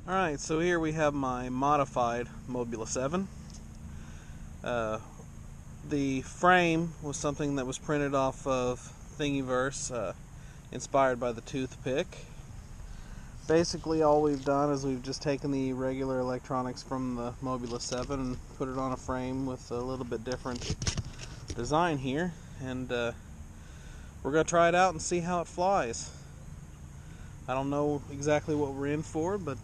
Alright, so here we have my modified Mobula7. The frame was something that was printed off of Thingiverse, inspired by the toothpick. Basically all we've done is we've just taken the regular electronics from the Mobula7 and put it on a frame with a little bit different design here, and we're going to try it out and see how it flies. I don't know exactly what we're in for, but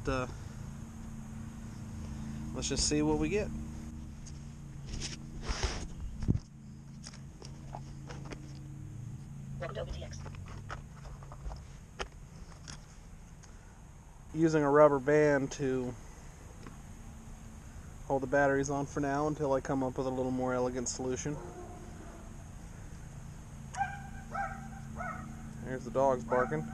let's just see what we get. Welcome to OBTX. Using a rubber band to hold the batteries on for now until I come up with a little more elegant solution. There's the dogs barking.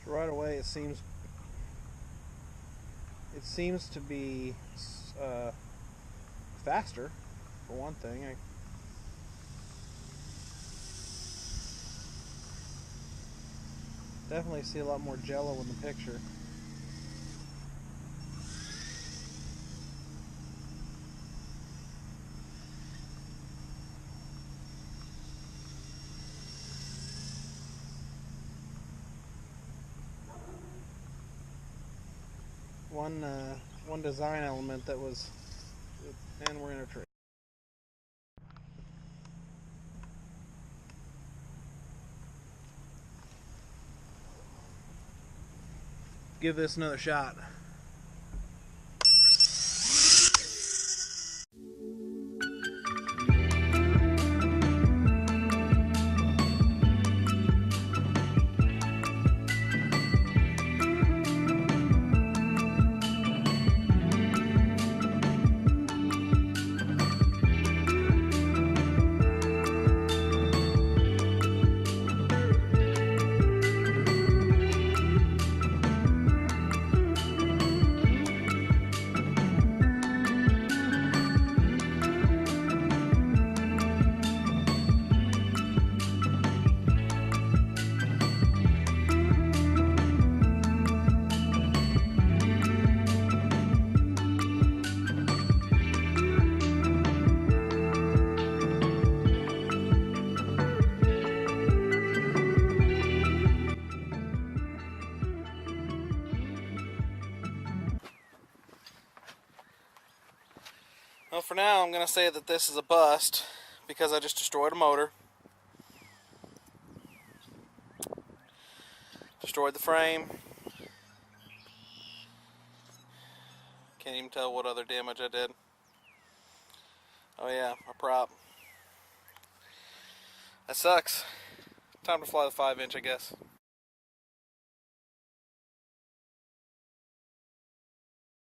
Right away it seems to be faster, for one thing. I definitely see a lot more jello in the picture. One design element that was, and we're in a tree. Give this another shot. Well, for now I'm going to say that this is a bust because I just destroyed a motor. Destroyed the frame. Can't even tell what other damage I did. Oh yeah, my prop. That sucks. Time to fly the 5-inch, I guess.